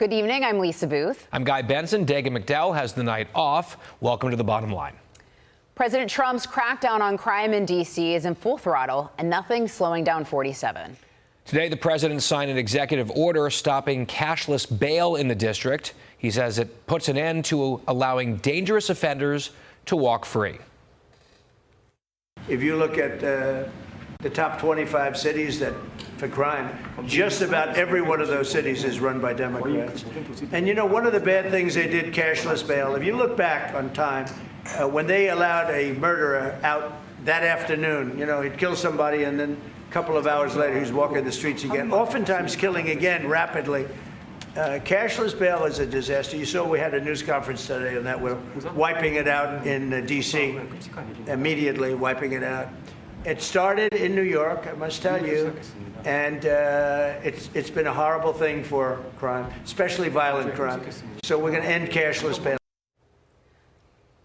Good evening. I'm Lisa Booth. I'm Guy Benson. Dagan McDowell has the night off. Welcome to The Bottom Line. President Trump's crackdown on crime in D.C. is in full throttle, and nothing's slowing down 47. Today, the president signed an executive order stopping cashless bail in the district. He says it puts an end to allowing dangerous offenders to walk free. If you look at the top 25 cities that for crime, just about every one of those cities is run by Democrats. And you know, one of the bad things they did, cashless bail, if you look back on time, when they allowed a murderer out that afternoon, you know, he'd kill somebody and then a couple of hours later he's walking the streets again, oftentimes killing again rapidly. Cashless bail is a disaster. You saw we had a news conference today on that. We're wiping it out in D.C., immediately wiping it out. It started in New York, I must tell you, and it's been a horrible thing for crime, especially violent crime. So we're going to end cashless bail.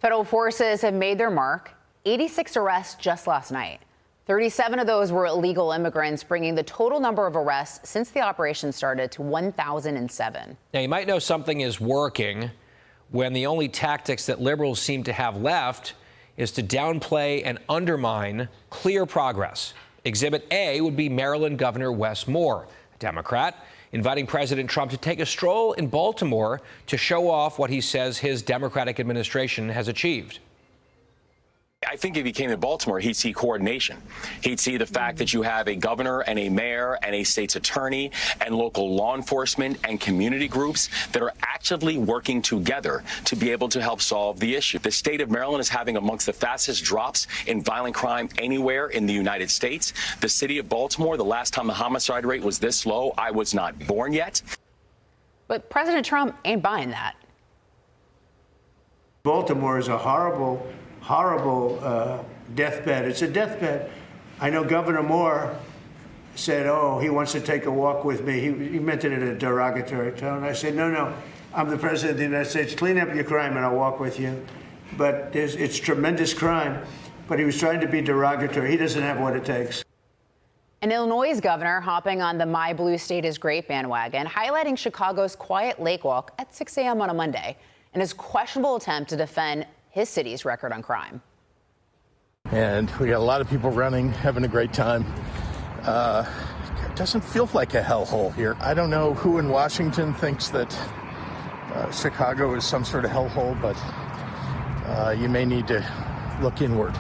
Federal forces have made their mark. 86 arrests just last night. 37 of those were illegal immigrants, bringing the total number of arrests since the operation started to 1,007. Now, you might know something is working when the only tactics that liberals seem to have left is to downplay and undermine clear progress. Exhibit A would be Maryland Governor Wes Moore, a Democrat, inviting President Trump to take a stroll in Baltimore to show off what he says his Democratic administration has achieved. I think if he came to Baltimore, he'd see coordination. He'd see the fact that you have a governor and a mayor and a state's attorney and local law enforcement and community groups that are actively working together to be able to help solve the issue. The state of Maryland is having amongst the fastest drops in violent crime anywhere in the United States. The city of Baltimore, the last time the homicide rate was this low, I was not born yet. But President Trump ain't buying that. Baltimore is a horrible deathbed. It's a deathbed. I know Governor Moore said, oh, he wants to take a walk with me. He meant it in a derogatory tone. I said, no, I'm the president of the United States. Clean up your crime and I'll walk with you. But it's tremendous crime. But he was trying to be derogatory. He doesn't have what it takes. An Illinois governor hopping on the My Blue State is Great bandwagon, highlighting Chicago's quiet lake walk at 6 a.m. on a Monday and his questionable attempt to defend his city's record on crime. And we got a lot of people running, having a great time. It doesn't feel like a hellhole here. I don't know who in Washington thinks that Chicago is some sort of hellhole, but you may need to look inward.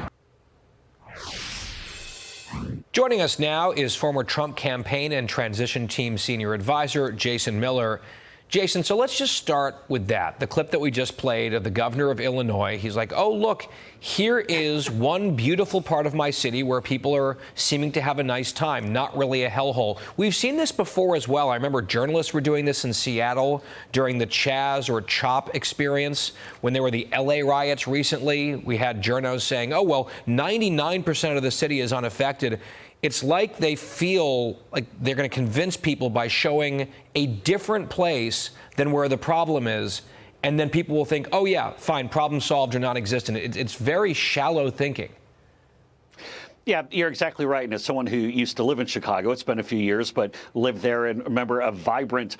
Joining us now is former Trump campaign and transition team senior advisor Jason Miller. Jason, so let's just start with that. The clip that we just played of the governor of Illinois. He's like, oh, look, here is one beautiful part of my city where people are seeming to have a nice time, not really a hellhole. We've seen this before as well. I remember journalists were doing this in Seattle during the Chaz or CHOP experience. When there were the L.A. riots recently, we had journos saying, oh, well, 99% of the city is unaffected. It's like they feel like they're going to convince people by showing a different place than where the problem is. And then people will think, oh, yeah, fine, problem solved or non-existent. It's very shallow thinking. Yeah, you're exactly right. And as someone who used to live in Chicago, it's been a few years, but lived there and remember a vibrant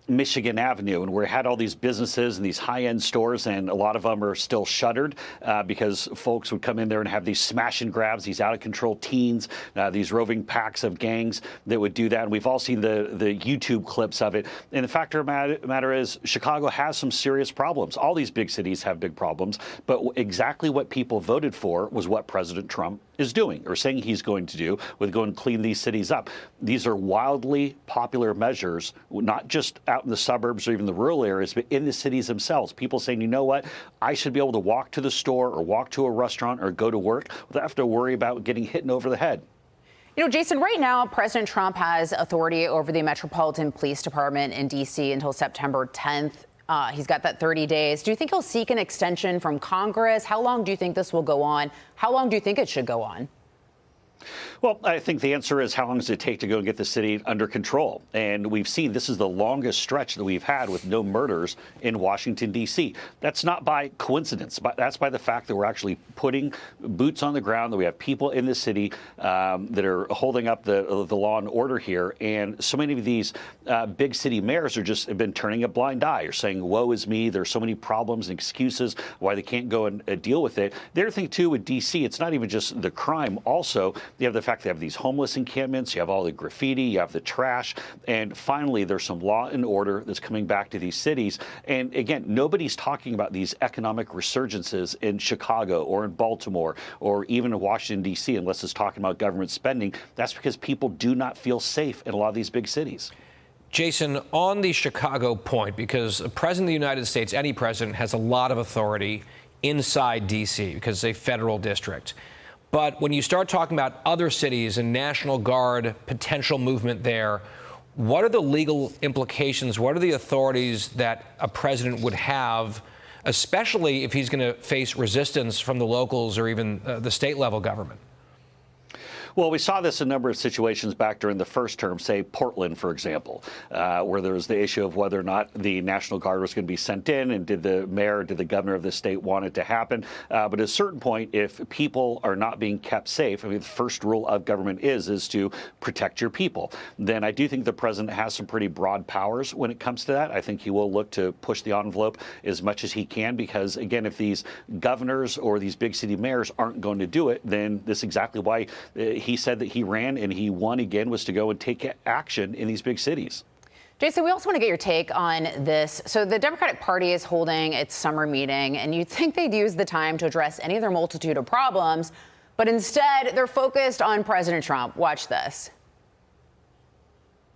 Michigan Avenue, and we had all these businesses and these high-end stores, and a lot of them are still shuttered because folks would come in there and have these smash and grabs, these out-of-control teens, these roving packs of gangs that would do that. And we've all seen the YouTube clips of it. And the fact of the matter is Chicago has some serious problems. All these big cities have big problems, but exactly what people voted for was what President Trump is doing or saying he's going to do with going to clean these cities up. These are wildly popular measures, not just out in the suburbs or even the rural areas, but in the cities themselves. People saying, you know what, I should be able to walk to the store or walk to a restaurant or go to work without having to worry about getting hit over the head. You know, Jason, right now, President Trump has authority over the Metropolitan Police Department in D.C. until September 10th. He's got that 30 days. Do you think he'll seek an extension from Congress? How long do you think this will go on? How long do you think it should go on? Well, I think the answer is how long does it take to go and get the city under control? And we've seen this is the longest stretch that we've had with no murders in Washington, D.C. That's not by coincidence, but that's by the fact that we're actually putting boots on the ground, that we have people in the city that are holding up the law and order here. And so many of these big city mayors have been turning a blind eye. You're saying, woe is me. There's so many problems and excuses why they can't go and deal with it. The other thing, too, with D.C., it's not even just the crime. Also, you have the fact they have these homeless encampments, you have all the graffiti, you have the trash, and finally there's some law and order that's coming back to these cities. And again, nobody's talking about these economic resurgences in Chicago or in Baltimore or even in Washington, D.C., unless it's talking about government spending. That's because people do not feel safe in a lot of these big cities. Jason, on the Chicago point, because the President of the United States, any president, has a lot of authority inside D.C. because it's a federal district. But when you start talking about other cities and National Guard potential movement there, what are the legal implications? What are the authorities that a president would have, especially if he's going to face resistance from the locals or even the state level government? Well, we saw this in a number of situations back during the first term, say Portland, for example, where there was the issue of whether or not the National Guard was going to be sent in, and did the mayor, did the governor of the state want it to happen? But at a certain point, if people are not being kept safe, I mean, the first rule of government is to protect your people. Then I do think the president has some pretty broad powers when it comes to that. I think he will look to push the envelope as much as he can, because, again, if these governors or these big city mayors aren't going to do it, then this is exactly why he said that he ran and he won again, was to go and take action in these big cities. Jason, we also want to get your take on this. So the Democratic Party is holding its summer meeting, and you'd think they'd use the time to address any of their multitude of problems, but instead they're focused on President Trump. Watch this.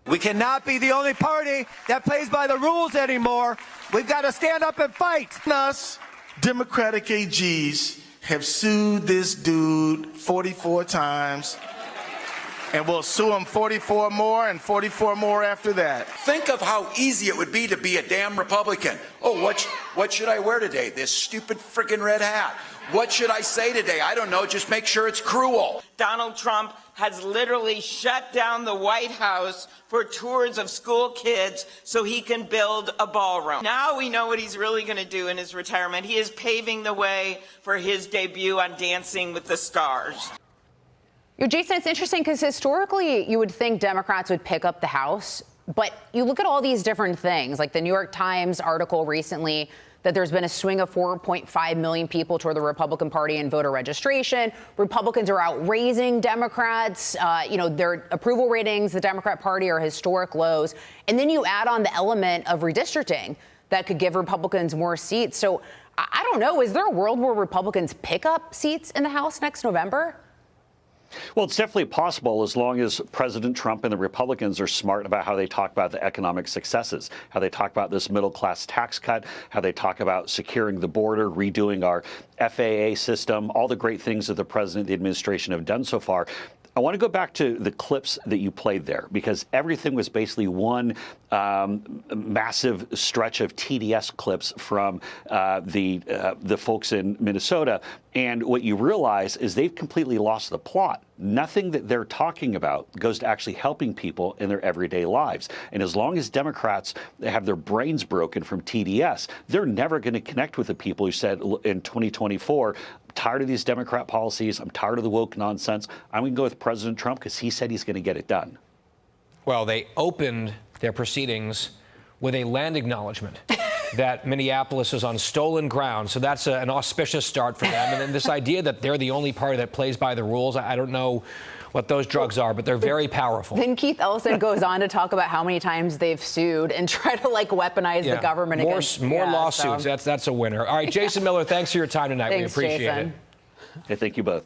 We cannot be the only party that plays by the rules anymore. We've got to stand up and fight. Us Democratic AGs have sued this dude 44 times, and we'll sue him 44 more and 44 more after that. Think of how easy it would be to be a damn Republican. Oh, what should I wear today? This stupid friggin' red hat. What should I say today? I don't know. Just make sure it's cruel. Donald Trump has literally shut down the White House for tours of school kids so he can build a ballroom. Now we know what he's really going to do in his retirement. He is paving the way for his debut on Dancing with the Stars. Jason, it's interesting because historically you would think Democrats would pick up the House, but you look at all these different things, like the New York Times article recently that there's been a swing of 4.5 million people toward the Republican Party in voter registration. Republicans are outraising Democrats. Their approval ratings, the Democrat Party, are historic lows. And then you add on the element of redistricting that could give Republicans more seats. So I don't know. Is there a world where Republicans pick up seats in the House next November? Well, it's definitely possible as long as President Trump and the Republicans are smart about how they talk about the economic successes, how they talk about this middle-class tax cut, how they talk about securing the border, redoing our FAA system, all the great things that the president and the administration have done so far. I want to go back to the clips that you played there, because everything was basically one massive stretch of TDS clips from the folks in Minnesota. And what you realize is they've completely lost the plot. Nothing that they're talking about goes to actually helping people in their everyday lives. And as long as Democrats have their brains broken from TDS, they're never going to connect with the people who said in 2024, tired of these Democrat policies. I'm tired of the woke nonsense. I'm going to go with President Trump because he said he's going to get it done. Well, they opened their proceedings with a land acknowledgement that Minneapolis is on stolen ground. So that's an auspicious start for them. And then this idea that they're the only party that plays by the rules. I don't know what those drugs are, but they're very powerful. Then Keith Ellison goes on to talk about how many times they've sued and try to weaponize the government against more lawsuits. So. That's a winner. All right, Jason Miller, thanks for your time tonight. Thanks, We appreciate Jason. it. Hey, thank you both.